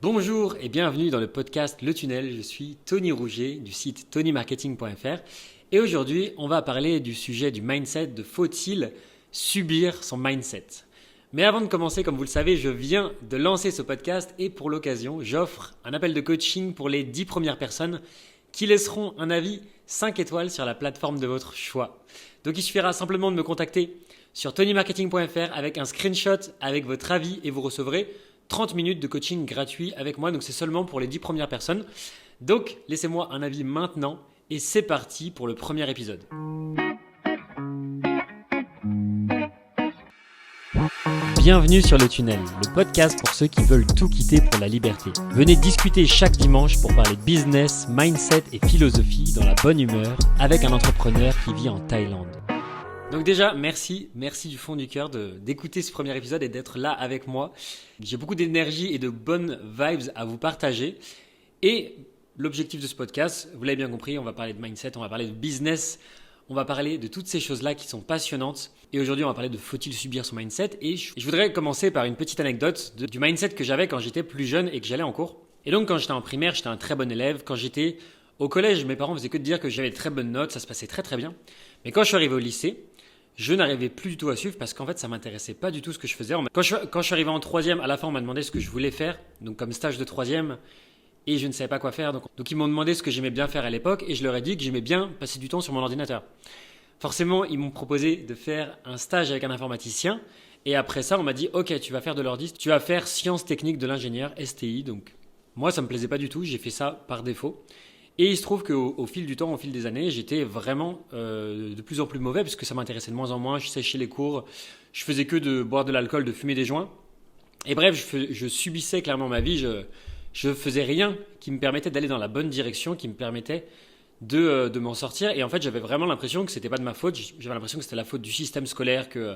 Bonjour et bienvenue dans le podcast Le Tunnel. Je suis Tony Rouget du site tonymarketing.fr et aujourd'hui on va parler du sujet du mindset, de faut-il subir son mindset. Mais avant de commencer, comme vous le savez, je viens de lancer ce podcast et pour l'occasion, j'offre un appel de coaching pour les 10 premières personnes qui laisseront un avis 5 étoiles sur la plateforme de votre choix. Donc il suffira simplement de me contacter sur tonymarketing.fr avec un screenshot avec votre avis et vous recevrez 30 minutes de coaching gratuit avec moi. Donc c'est seulement pour les 10 premières personnes. Donc laissez-moi un avis maintenant et c'est parti pour le premier épisode. Bienvenue sur Le Tunnel, le podcast pour ceux qui veulent tout quitter pour la liberté. Venez discuter chaque dimanche pour parler business, mindset et philosophie dans la bonne humeur avec un entrepreneur qui vit en Thaïlande. Donc déjà, merci du fond du cœur d'écouter ce premier épisode et d'être là avec moi. J'ai beaucoup d'énergie et de bonnes vibes à vous partager. Et l'objectif de ce podcast, vous l'avez bien compris, on va parler de mindset, on va parler de business, on va parler de toutes ces choses-là qui sont passionnantes. Et aujourd'hui, on va parler de faut-il subir son mindset. Et je voudrais commencer par une petite anecdote du mindset que j'avais quand j'étais plus jeune et que j'allais en cours. Et donc, quand j'étais en primaire, j'étais un très bon élève. Quand j'étais au collège, mes parents faisaient que de dire que j'avais de très bonnes notes, ça se passait très très bien. Mais quand je suis arrivé au lycée, je n'arrivais plus du tout à suivre parce qu'en fait, ça m'intéressait pas du tout ce que je faisais. Quand je suis arrivé en troisième, à la fin, on m'a demandé ce que je voulais faire, donc comme stage de troisième, et je ne savais pas quoi faire. Donc ils m'ont demandé ce que j'aimais bien faire à l'époque, et je leur ai dit que j'aimais bien passer du temps sur mon ordinateur. Forcément, ils m'ont proposé de faire un stage avec un informaticien, et après ça, on m'a dit « Ok, tu vas faire de l'ordi, tu vas faire sciences techniques de l'ingénieur, STI ». Donc moi, ça me plaisait pas du tout, j'ai fait ça par défaut. Et il se trouve qu'au fil du temps, au fil des années, j'étais vraiment de plus en plus mauvais parce que ça m'intéressait de moins en moins. Je séchais les cours, je faisais que de boire de l'alcool, de fumer des joints. Et bref, je subissais clairement ma vie. Je faisais rien qui me permettait d'aller dans la bonne direction, qui me permettait de m'en sortir. Et en fait, j'avais vraiment l'impression que c'était pas de ma faute. J'avais l'impression que c'était la faute du système scolaire, que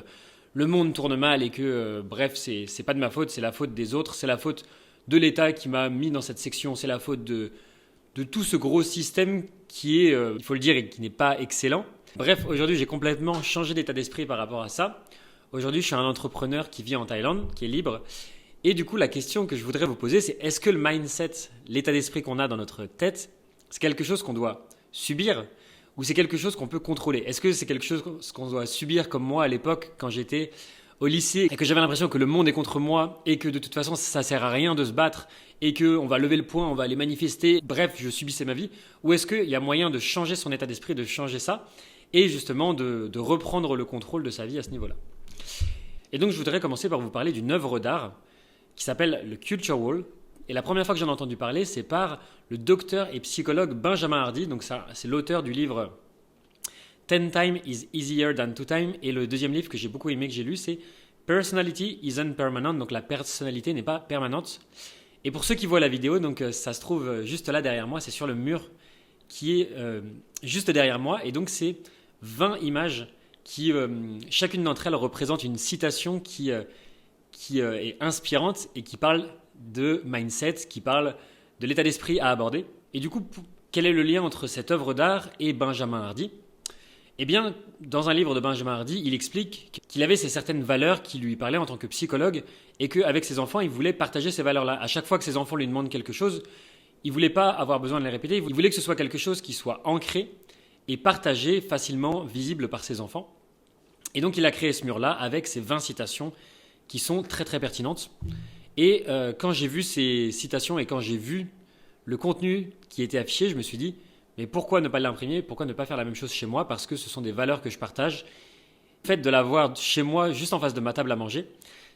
le monde tourne mal et que bref, c'est pas de ma faute, c'est la faute des autres, c'est la faute de l'État qui m'a mis dans cette section, c'est la faute de tout ce gros système qui est, il faut le dire, et qui n'est pas excellent. Bref, aujourd'hui, j'ai complètement changé d'état d'esprit par rapport à ça. Aujourd'hui, je suis un entrepreneur qui vit en Thaïlande, qui est libre. Et du coup, la question que je voudrais vous poser, c'est est-ce que le mindset, l'état d'esprit qu'on a dans notre tête, c'est quelque chose qu'on doit subir ou c'est quelque chose qu'on peut contrôler? Est-ce que c'est quelque chose qu'on doit subir comme moi à l'époque quand j'étais au lycée et que j'avais l'impression que le monde est contre moi et que de toute façon ça sert à rien de se battre et qu'on va lever le poing, on va aller manifester, bref, je subissais ma vie? Ou est-ce qu'il y a moyen de changer son état d'esprit, de changer ça et justement de reprendre le contrôle de sa vie à ce niveau-là? Et donc je voudrais commencer par vous parler d'une œuvre d'art qui s'appelle le Culture Wall. Et la première fois que j'en ai entendu parler, c'est par le docteur et psychologue Benjamin Hardy. Donc ça, c'est l'auteur du livre 10 Times is Easier Than 2 Times. Et le deuxième livre que j'ai beaucoup aimé, que j'ai lu, c'est Personality Isn't Permanent. Donc la personnalité n'est pas permanente. Et pour ceux qui voient la vidéo, donc ça se trouve juste là derrière moi, c'est sur le mur qui est juste derrière moi. Et donc c'est 20 images qui, chacune d'entre elles représente une citation qui est inspirante et qui parle de mindset, qui parle de l'état d'esprit à aborder. Et du coup, quel est le lien entre cette œuvre d'art et Benjamin Hardy? Eh bien, dans un livre de Benjamin Hardy, il explique qu'il avait certaines valeurs qui lui parlaient en tant que psychologue et qu'avec ses enfants, il voulait partager ces valeurs-là. À chaque fois que ses enfants lui demandent quelque chose, il ne voulait pas avoir besoin de les répéter, il voulait que ce soit quelque chose qui soit ancré et partagé facilement, visible par ses enfants. Et donc, il a créé ce mur-là avec ces 20 citations qui sont très très pertinentes. Et quand j'ai vu ces citations et quand j'ai vu le contenu qui était affiché, je me suis dit mais pourquoi ne pas l'imprimer? Pourquoi ne pas faire la même chose chez moi? Parce que ce sont des valeurs que je partage. Le fait de l'avoir chez moi, juste en face de ma table à manger,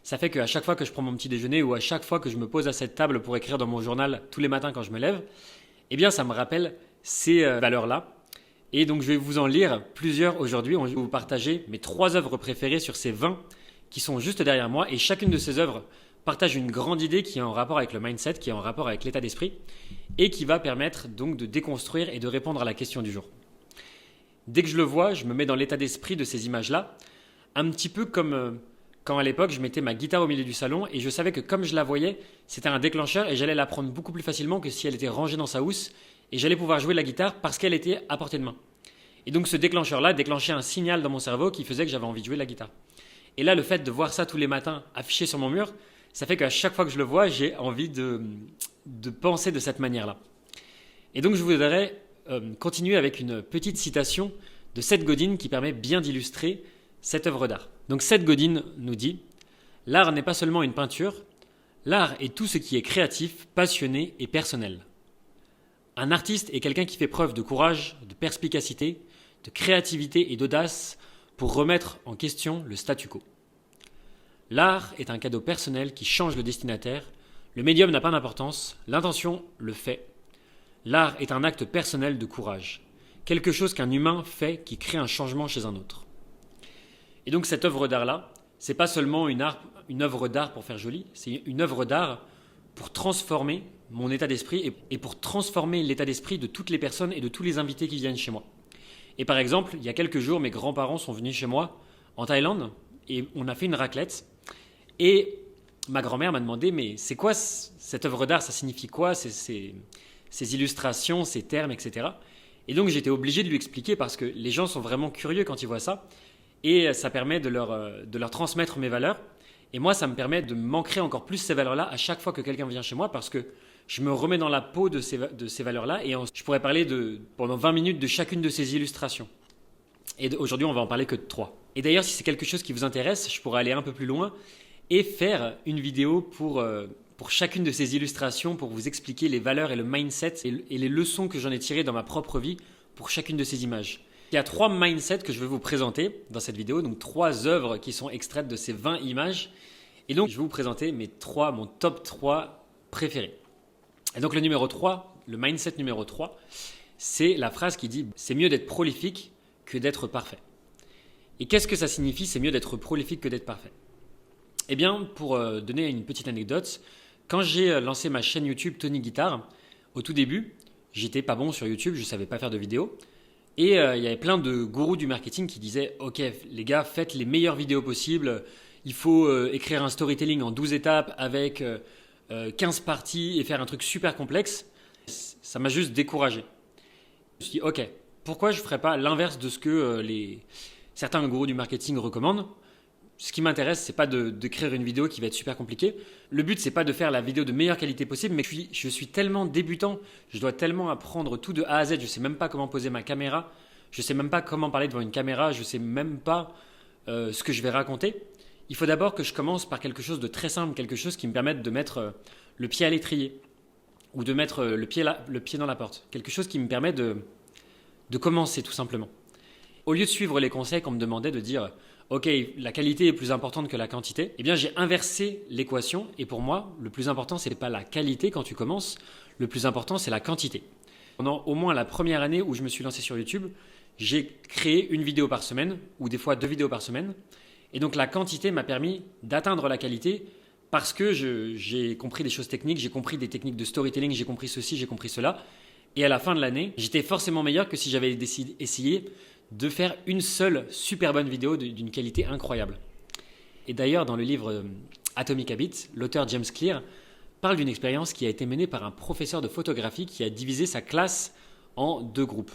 ça fait qu'à chaque fois que je prends mon petit déjeuner ou à chaque fois que je me pose à cette table pour écrire dans mon journal tous les matins quand je me lève, eh bien ça me rappelle ces valeurs-là. Et donc je vais vous en lire plusieurs aujourd'hui. Je vais vous partager mes 3 œuvres préférées sur ces 20 qui sont juste derrière moi. Et chacune de ces œuvres partage une grande idée qui est en rapport avec le mindset, qui est en rapport avec l'état d'esprit et qui va permettre donc de déconstruire et de répondre à la question du jour. Dès que je le vois, je me mets dans l'état d'esprit de ces images-là, un petit peu comme quand à l'époque je mettais ma guitare au milieu du salon et je savais que comme je la voyais, c'était un déclencheur et j'allais la prendre beaucoup plus facilement que si elle était rangée dans sa housse et j'allais pouvoir jouer de la guitare parce qu'elle était à portée de main. Et donc ce déclencheur-là déclenchait un signal dans mon cerveau qui faisait que j'avais envie de jouer de la guitare. Et là, le fait de voir ça tous les matins affiché sur mon mur, ça fait qu'à chaque fois que je le vois, j'ai envie de de penser de cette manière-là. Et donc je voudrais continuer avec une petite citation de Seth Godin qui permet bien d'illustrer cette œuvre d'art. Donc Seth Godin nous dit « L'art n'est pas seulement une peinture, l'art est tout ce qui est créatif, passionné et personnel. Un artiste est quelqu'un qui fait preuve de courage, de perspicacité, de créativité et d'audace pour remettre en question le statu quo. L'art est un cadeau personnel qui change le destinataire. Le médium n'a pas d'importance, l'intention le fait. L'art est un acte personnel de courage, quelque chose qu'un humain fait qui crée un changement chez un autre. » Et donc cette œuvre d'art-là, c'est pas seulement une œuvre d'art pour faire joli, c'est une œuvre d'art pour transformer mon état d'esprit et pour transformer l'état d'esprit de toutes les personnes et de tous les invités qui viennent chez moi. Et par exemple, il y a quelques jours, mes grands-parents sont venus chez moi en Thaïlande et on a fait une raclette. Et ma grand-mère m'a demandé, mais c'est quoi cette œuvre d'art? Ça signifie quoi ces illustrations, ces termes, etc. Et donc j'étais obligé de lui expliquer parce que les gens sont vraiment curieux quand ils voient ça. Et ça permet de leur transmettre mes valeurs. Et moi, ça me permet de m'ancrer encore plus ces valeurs-là à chaque fois que quelqu'un vient chez moi parce que je me remets dans la peau de ces valeurs-là et je pourrais parler pendant 20 minutes de chacune de ces illustrations. Et aujourd'hui, on va en parler que de 3. Et d'ailleurs, si c'est quelque chose qui vous intéresse, je pourrais aller un peu plus loin et faire une vidéo pour chacune de ces illustrations pour vous expliquer les valeurs et le mindset et les leçons que j'en ai tirées dans ma propre vie pour chacune de ces images. Il y a 3 mindsets que je vais vous présenter dans cette vidéo, donc 3 œuvres qui sont extraites de ces 20 images. Et donc, je vais vous présenter mon top 3 préférés. Et donc, le mindset numéro 3, c'est la phrase qui dit « C'est mieux d'être prolifique que d'être parfait ». Et qu'est-ce que ça signifie « C'est mieux d'être prolifique que d'être parfait » Eh bien, pour donner une petite anecdote, quand j'ai lancé ma chaîne YouTube Tony Guitare, au tout début, j'étais pas bon sur YouTube, je ne savais pas faire de vidéos. Et il y avait plein de gourous du marketing qui disaient « Ok, les gars, faites les meilleures vidéos possibles. Il faut écrire un storytelling en 12 étapes avec 15 parties et faire un truc super complexe. » Ça m'a juste découragé. Je me suis dit « Ok, pourquoi je ne ferais pas l'inverse de ce que certains gourous du marketing recommandent ? Ce qui m'intéresse, c'est pas de créer une vidéo qui va être super compliquée. Le but, c'est pas de faire la vidéo de meilleure qualité possible, mais je suis tellement débutant, je dois tellement apprendre tout de A à Z. Je sais même pas comment poser ma caméra, je sais même pas comment parler devant une caméra, je sais même pas ce que je vais raconter. Il faut d'abord que je commence par quelque chose de très simple, quelque chose qui me permette de mettre le pied à l'étrier ou de mettre le pied dans la porte. Quelque chose qui me permet de commencer tout simplement. Au lieu de suivre les conseils qu'on me demandait de dire « Ok, la qualité est plus importante que la quantité », eh bien j'ai inversé l'équation et pour moi, le plus important, ce n'est pas la qualité quand tu commences, le plus important, c'est la quantité. Pendant au moins la première année où je me suis lancé sur YouTube, j'ai créé une vidéo par semaine ou des fois 2 vidéos par semaine. Et donc la quantité m'a permis d'atteindre la qualité parce que j'ai compris des choses techniques, j'ai compris des techniques de storytelling, j'ai compris ceci, j'ai compris cela. Et à la fin de l'année, j'étais forcément meilleur que si j'avais essayé de faire une seule super bonne vidéo d'une qualité incroyable. Et d'ailleurs, dans le livre Atomic Habits, l'auteur James Clear parle d'une expérience qui a été menée par un professeur de photographie qui a divisé sa classe en 2 groupes.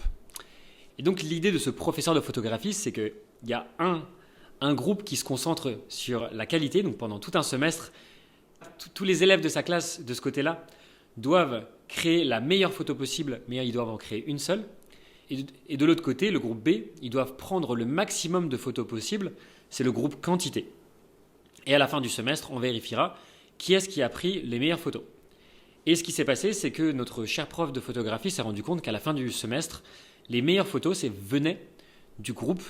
Et donc l'idée de ce professeur de photographie, c'est qu'il y a un groupe qui se concentre sur la qualité, donc pendant tout un semestre, tous les élèves de sa classe de ce côté-là doivent créer la meilleure photo possible, mais ils doivent en créer une seule. Et de l'autre côté, le groupe B, ils doivent prendre le maximum de photos possible, c'est le groupe quantité. Et à la fin du semestre, on vérifiera qui est-ce qui a pris les meilleures photos. Et ce qui s'est passé, c'est que notre cher prof de photographie s'est rendu compte qu'à la fin du semestre, les meilleures photos venaient du groupe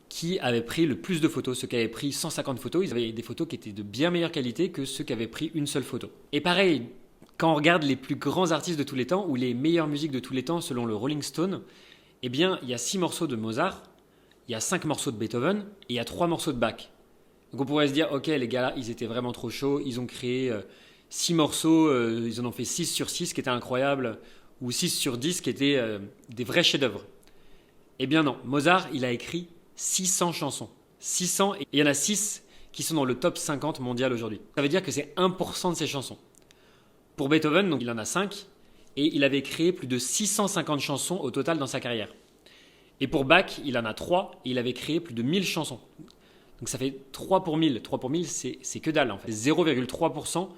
qui avait pris le plus de photos. Ceux qui avaient pris 150 photos, ils avaient des photos qui étaient de bien meilleure qualité que ceux qui avaient pris une seule photo. Et pareil, quand on regarde les plus grands artistes de tous les temps ou les meilleures musiques de tous les temps selon le Rolling Stone, eh bien, il y a 6 morceaux de Mozart, il y a 5 morceaux de Beethoven et il y a 3 morceaux de Bach. Donc on pourrait se dire, ok, les gars là, ils étaient vraiment trop chauds, ils ont créé 6 morceaux, ils en ont fait 6 sur 6 qui était incroyable, ou 6 sur 10 qui étaient des vrais chefs-d'œuvre. Eh bien non, Mozart, il a écrit 600 chansons. 600, et il y en a 6 qui sont dans le top 50 mondial aujourd'hui. Ça veut dire que c'est 1% de ses chansons. Pour Beethoven, donc, il en a 5, et il avait créé plus de 650 chansons au total dans sa carrière. Et pour Bach, il en a 3, et il avait créé plus de 1000 chansons. Donc ça fait 3 pour 1000. 3 pour 1000, c'est que dalle en fait. 0,3%.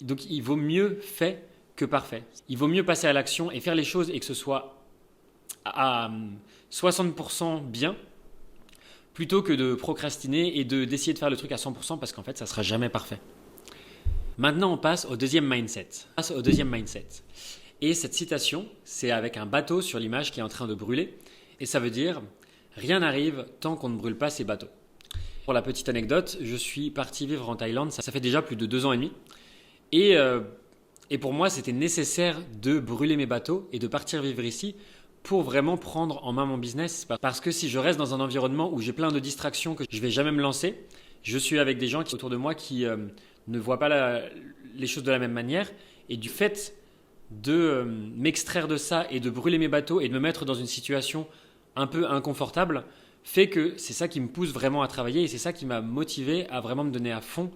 Donc il vaut mieux fait que parfait. Il vaut mieux passer à l'action et faire les choses et que ce soit à 60% bien, plutôt que de procrastiner et d'essayer de faire le truc à 100% parce qu'en fait, ça ne sera jamais parfait. Maintenant, on passe au deuxième mindset. Et cette citation, c'est avec un bateau sur l'image qui est en train de brûler. Et ça veut dire « Rien n'arrive tant qu'on ne brûle pas ses bateaux ». Pour la petite anecdote, je suis parti vivre en Thaïlande, ça fait déjà plus de 2 ans et demi. Et pour moi, c'était nécessaire de brûler mes bateaux et de partir vivre ici pour vraiment prendre en main mon business. Parce que si je reste dans un environnement où j'ai plein de distractions que je ne vais jamais me lancer, je suis avec des gens autour de moi qui ne voient pas les choses de la même manière. Et du fait de m'extraire de ça et de brûler mes bateaux et de me mettre dans une situation un peu inconfortable, fait que c'est ça qui me pousse vraiment à travailler et c'est ça qui m'a motivé à vraiment me donner à fond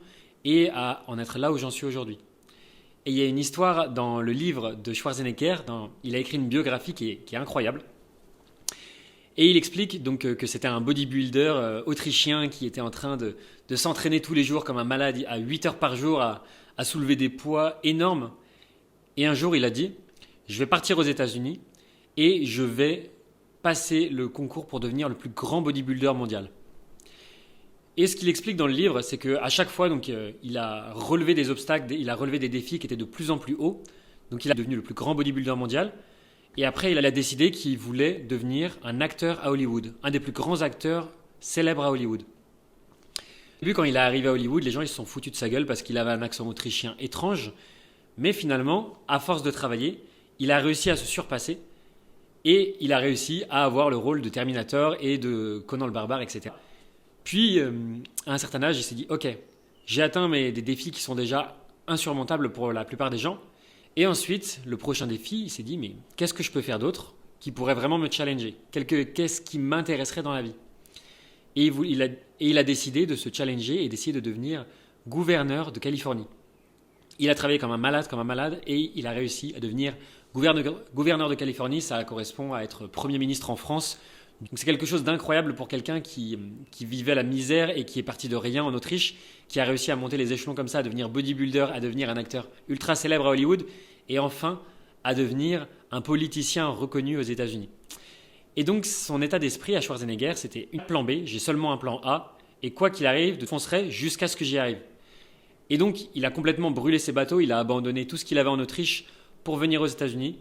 et à en être là où j'en suis aujourd'hui. Et il y a une histoire dans le livre de Schwarzenegger, il a écrit une biographie qui est incroyable. Et il explique donc que c'était un bodybuilder autrichien qui était en train de s'entraîner tous les jours comme un malade à 8 heures par jour à soulever des poids énormes. Et un jour, il a dit « Je vais partir aux États-Unis et je vais passer le concours pour devenir le plus grand bodybuilder mondial. » Et ce qu'il explique dans le livre, c'est qu'à chaque fois, donc, il a relevé des obstacles, il a relevé des défis qui étaient de plus en plus hauts. Donc il est devenu le plus grand bodybuilder mondial. Et après, il a décidé qu'il voulait devenir un acteur à Hollywood, un des plus grands acteurs célèbres à Hollywood. Au début, quand il est arrivé à Hollywood, les gens ils se sont foutus de sa gueule parce qu'il avait un accent autrichien étrange. Mais finalement, à force de travailler, il a réussi à se surpasser et il a réussi à avoir le rôle de Terminator et de Conan le Barbare, etc. Puis, à un certain âge, il s'est dit « Ok, j'ai atteint des défis qui sont déjà insurmontables pour la plupart des gens. » Et ensuite, le prochain défi, il s'est dit « Mais qu'est-ce que je peux faire d'autre qui pourrait vraiment me challenger ? Qu'est-ce qui m'intéresserait dans la vie ?» Et il a décidé de se challenger et d'essayer de devenir gouverneur de Californie. Il a travaillé comme un malade, et il a réussi à devenir gouverneur de Californie. Ça correspond à être Premier ministre en France. Donc c'est quelque chose d'incroyable pour quelqu'un qui vivait la misère et qui est parti de rien en Autriche, qui a réussi à monter les échelons comme ça, à devenir bodybuilder, à devenir un acteur ultra célèbre à Hollywood et enfin à devenir un politicien reconnu aux États-Unis. Et donc son état d'esprit à Schwarzenegger, c'était un plan B, j'ai seulement un plan A et quoi qu'il arrive, je foncerai jusqu'à ce que j'y arrive. Et donc il a complètement brûlé ses bateaux, il a abandonné tout ce qu'il avait en Autriche pour venir aux États-Unis.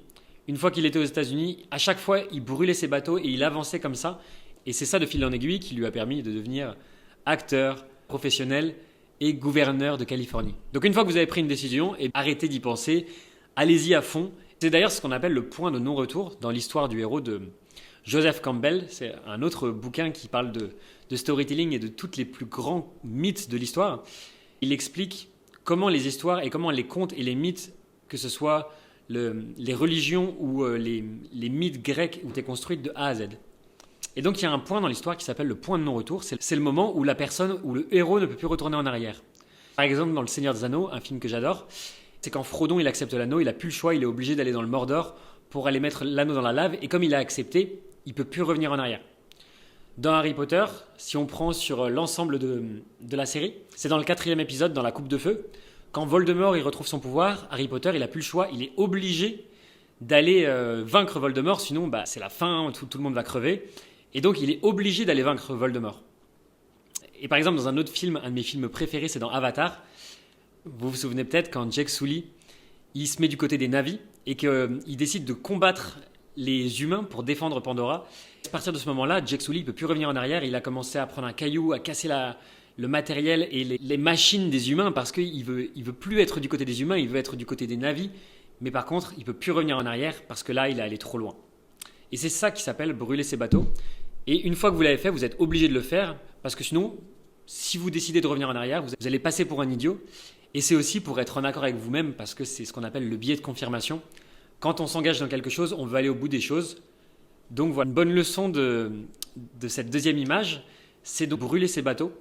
Une fois qu'il était aux États-Unis, à chaque fois, il brûlait ses bateaux et il avançait comme ça. Et c'est ça, de fil en aiguille, qui lui a permis de devenir acteur, professionnel et gouverneur de Californie. Donc une fois que vous avez pris une décision, arrêtez d'y penser, allez-y à fond. C'est d'ailleurs ce qu'on appelle le point de non-retour dans l'histoire du héros de Joseph Campbell. C'est un autre bouquin qui parle de storytelling et de tous les plus grands mythes de l'histoire. Il explique comment les histoires et comment les contes et les mythes, que ce soit les religions ou les mythes grecs, ont été construites de A à Z. Et donc il y a un point dans l'histoire qui s'appelle le point de non-retour. C'est le moment où la personne, où le héros ne peut plus retourner en arrière. Par exemple, dans Le Seigneur des Anneaux, un film que j'adore, c'est quand Frodon il accepte l'anneau, il n'a plus le choix, il est obligé d'aller dans le Mordor pour aller mettre l'anneau dans la lave. Et comme il a accepté, il ne peut plus revenir en arrière. Dans Harry Potter, si on prend sur l'ensemble de la série, c'est dans le 4e épisode, dans la Coupe de Feu, quand Voldemort il retrouve son pouvoir, Harry Potter il n'a plus le choix, il est obligé d'aller vaincre Voldemort, sinon c'est la fin, tout le monde va crever. Et donc il est obligé d'aller vaincre Voldemort. Et par exemple dans un autre film, un de mes films préférés, c'est dans Avatar. Vous vous souvenez peut-être quand Jake Sully il se met du côté des Na'vi et qu'il décide de combattre les humains pour défendre Pandora. À partir de ce moment-là, Jake Sully ne peut plus revenir en arrière, il a commencé à prendre un caillou, à casser le matériel et les machines des humains parce qu'il veut plus être du côté des humains, il veut être du côté des Na'vi. Mais par contre, il peut plus revenir en arrière parce que là, il est allé trop loin. Et c'est ça qui s'appelle brûler ses bateaux. Et une fois que vous l'avez fait, vous êtes obligé de le faire parce que sinon, si vous décidez de revenir en arrière, vous allez passer pour un idiot. Et c'est aussi pour être en accord avec vous-même parce que c'est ce qu'on appelle le biais de confirmation. Quand on s'engage dans quelque chose, on veut aller au bout des choses. Donc voilà, une bonne leçon de cette deuxième image, c'est de brûler ses bateaux.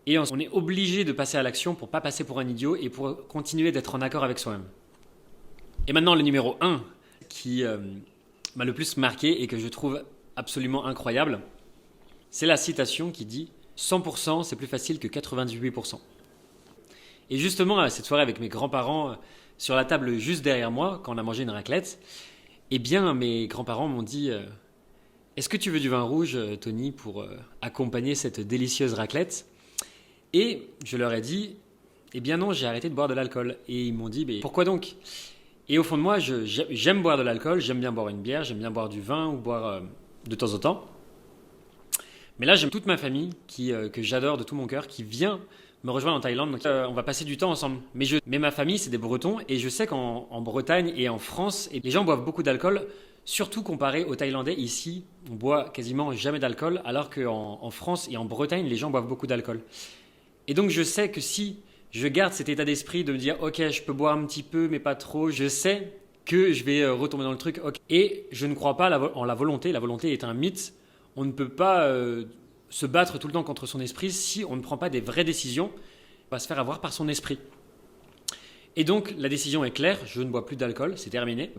Et on est obligé de passer à l'action pour ne pas passer pour un idiot et pour continuer d'être en accord avec soi-même. Et maintenant, le numéro 1 qui m'a le plus marqué et que je trouve absolument incroyable, c'est la citation qui dit « 100% c'est plus facile que 98%. » Et justement, à cette soirée avec mes grands-parents, sur la table juste derrière moi, quand on a mangé une raclette, eh bien, mes grands-parents m'ont dit est-ce que tu veux du vin rouge, Tony, pour accompagner cette délicieuse raclette? Et je leur ai dit eh bien non, j'ai arrêté de boire de l'alcool. Et ils m'ont dit mais pourquoi donc? Et au fond de moi, j'aime boire de l'alcool, j'aime bien boire une bière, j'aime bien boire du vin ou boire de temps en temps. Mais là, j'aime toute ma famille que j'adore de tout mon cœur, qui vient me rejoindre en Thaïlande. Donc, on va passer du temps ensemble. Mais ma famille, c'est des Bretons. Et je sais qu'en Bretagne et en France, les gens boivent beaucoup d'alcool, surtout comparé aux Thaïlandais. Ici, on boit quasiment jamais d'alcool, alors qu'en France et en Bretagne, les gens boivent beaucoup d'alcool. Et donc, je sais que si je garde cet état d'esprit de me dire ok, je peux boire un petit peu mais pas trop, je sais que je vais retomber dans le truc. Okay. Et je ne crois pas en la volonté. La volonté est un mythe. On ne peut pas se battre tout le temps contre son esprit si on ne prend pas des vraies décisions. On va se faire avoir par son esprit. Et donc la décision est claire, je ne bois plus d'alcool, c'est terminé.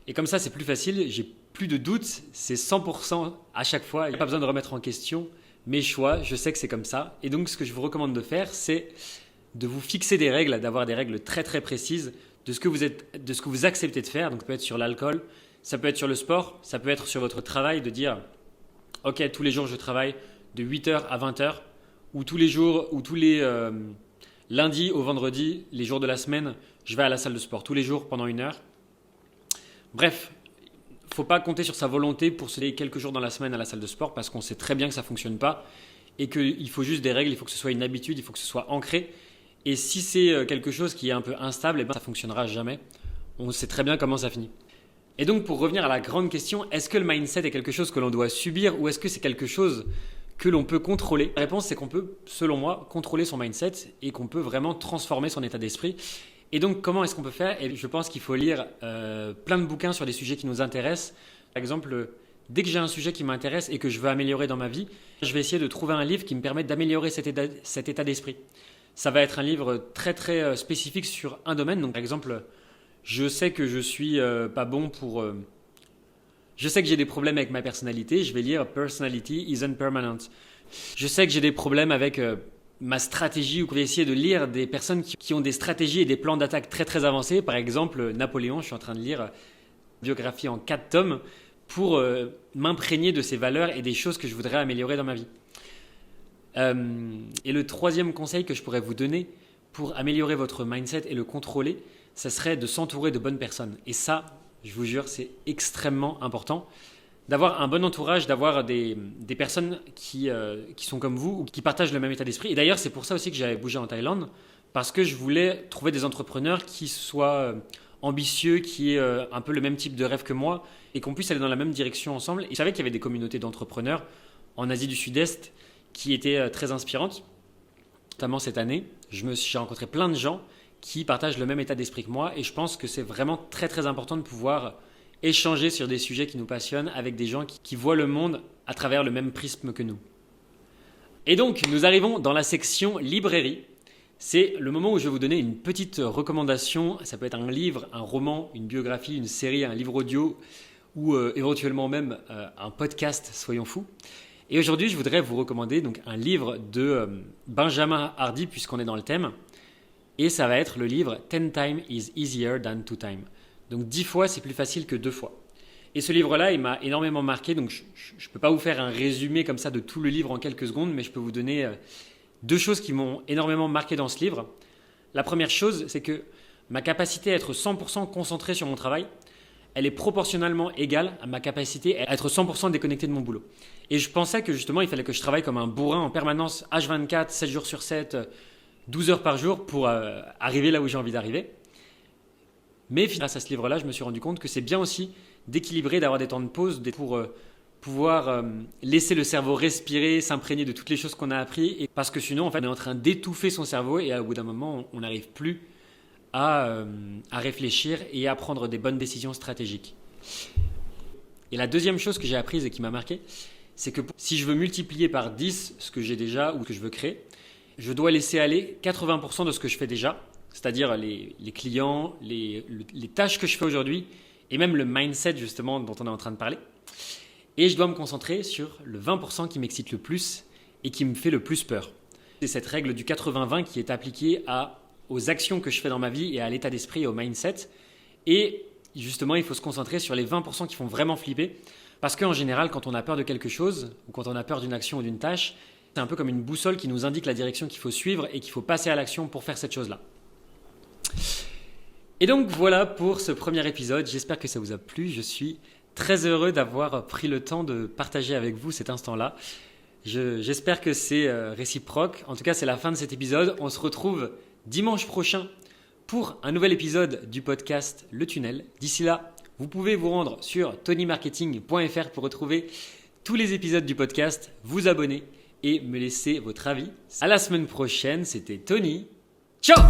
Et comme ça c'est plus facile, j'ai plus de doutes, c'est 100% à chaque fois. Il n'y a pas besoin de remettre en question mes choix, je sais que c'est comme ça. Et donc ce que je vous recommande de faire, c'est de vous fixer des règles, d'avoir des règles très très précises de ce que vous acceptez de faire. Donc ça peut être sur l'alcool, ça peut être sur le sport, ça peut être sur votre travail, de dire ok, tous les jours je travaille de 8h à 20h, ou tous les jours, ou tous les lundis au vendredi, les jours de la semaine, je vais à la salle de sport tous les jours pendant 1 heure. Bref, il ne faut pas compter sur sa volonté pour se aller quelques jours dans la semaine à la salle de sport parce qu'on sait très bien que ça ne fonctionne pas et qu'il faut juste des règles, il faut que ce soit une habitude, il faut que ce soit ancré. Et si c'est quelque chose qui est un peu instable, eh ben, ça ne fonctionnera jamais. On sait très bien comment ça finit. Et donc pour revenir à la grande question, est-ce que le mindset est quelque chose que l'on doit subir ou est-ce que c'est quelque chose que l'on peut contrôler? La réponse c'est qu'on peut, selon moi, contrôler son mindset et qu'on peut vraiment transformer son état d'esprit. Et donc comment est-ce qu'on peut faire? Et je pense qu'il faut lire plein de bouquins sur des sujets qui nous intéressent. Par exemple, dès que j'ai un sujet qui m'intéresse et que je veux améliorer dans ma vie, je vais essayer de trouver un livre qui me permette d'améliorer cet état d'esprit. Ça va être un livre très très spécifique sur un domaine. Donc par exemple, je sais que je suis pas bon pour... je sais que j'ai des problèmes avec ma personnalité, je vais lire Personality isn't permanent. Je sais que j'ai des problèmes avec ma stratégie, ou je vais essayer de lire des personnes qui ont des stratégies et des plans d'attaque très très avancés. Par exemple, Napoléon, je suis en train de lire une biographie en 4 tomes pour m'imprégner de ses valeurs et des choses que je voudrais améliorer dans ma vie. Et le troisième conseil que je pourrais vous donner pour améliorer votre mindset et le contrôler, ça serait de s'entourer de bonnes personnes. Et ça, je vous jure, c'est extrêmement important. D'avoir un bon entourage, d'avoir des personnes qui sont comme vous ou qui partagent le même état d'esprit. Et d'ailleurs, c'est pour ça aussi que j'avais bougé en Thaïlande, parce que je voulais trouver des entrepreneurs qui soient ambitieux, qui aient un peu le même type de rêve que moi et qu'on puisse aller dans la même direction ensemble. Et je savais qu'il y avait des communautés d'entrepreneurs en Asie du Sud-Est qui étaient très inspirantes. Notamment cette année, j'ai rencontré plein de gens qui partagent le même état d'esprit que moi et je pense que c'est vraiment très très important de pouvoir échanger sur des sujets qui nous passionnent avec des gens qui voient le monde à travers le même prisme que nous. Et donc, nous arrivons dans la section librairie. C'est le moment où je vais vous donner une petite recommandation. Ça peut être un livre, un roman, une biographie, une série, un livre audio ou éventuellement même un podcast, soyons fous. Et aujourd'hui, je voudrais vous recommander donc un livre de Benjamin Hardy, puisqu'on est dans le thème. Et ça va être le livre « 10 times is easier than 2 times ». Donc 10 fois, c'est plus facile que 2 fois. Et ce livre-là, il m'a énormément marqué. Donc je ne peux pas vous faire un résumé comme ça de tout le livre en quelques secondes, mais je peux vous donner 2 choses qui m'ont énormément marqué dans ce livre. La première chose, c'est que ma capacité à être 100% concentré sur mon travail, elle est proportionnellement égale à ma capacité à être 100% déconnecté de mon boulot. Et je pensais que justement, il fallait que je travaille comme un bourrin en permanence, H24, 7 jours sur 7, 12 heures par jour pour arriver là où j'ai envie d'arriver. Mais grâce à ce livre-là, je me suis rendu compte que c'est bien aussi d'équilibrer, d'avoir des temps de pause pour pouvoir laisser le cerveau respirer, s'imprégner de toutes les choses qu'on a apprises. Et parce que sinon, en fait, on est en train d'étouffer son cerveau et au bout d'un moment, on n'arrive plus à réfléchir et à prendre des bonnes décisions stratégiques. Et la deuxième chose que j'ai apprise et qui m'a marqué, c'est que si je veux multiplier par 10 ce que j'ai déjà ou que je veux créer, je dois laisser aller 80% de ce que je fais déjà, c'est-à-dire les clients, les tâches que je fais aujourd'hui et même le mindset justement dont on est en train de parler. Et je dois me concentrer sur le 20% qui m'excite le plus et qui me fait le plus peur. C'est cette règle du 80-20 qui est appliquée à aux actions que je fais dans ma vie et à l'état d'esprit et au mindset. Et justement, il faut se concentrer sur les 20% qui font vraiment flipper. Parce qu'en général, quand on a peur de quelque chose, ou quand on a peur d'une action ou d'une tâche, c'est un peu comme une boussole qui nous indique la direction qu'il faut suivre et qu'il faut passer à l'action pour faire cette chose-là. Et donc voilà pour ce premier épisode. J'espère que ça vous a plu. Je suis très heureux d'avoir pris le temps de partager avec vous cet instant-là. J'espère que c'est réciproque. En tout cas, c'est la fin de cet épisode. On se retrouve dimanche prochain pour un nouvel épisode du podcast Le Tunnel. D'ici là, vous pouvez vous rendre sur tonymarketing.fr pour retrouver tous les épisodes du podcast, vous abonner et me laisser votre avis. À la semaine prochaine, c'était Tony. Ciao!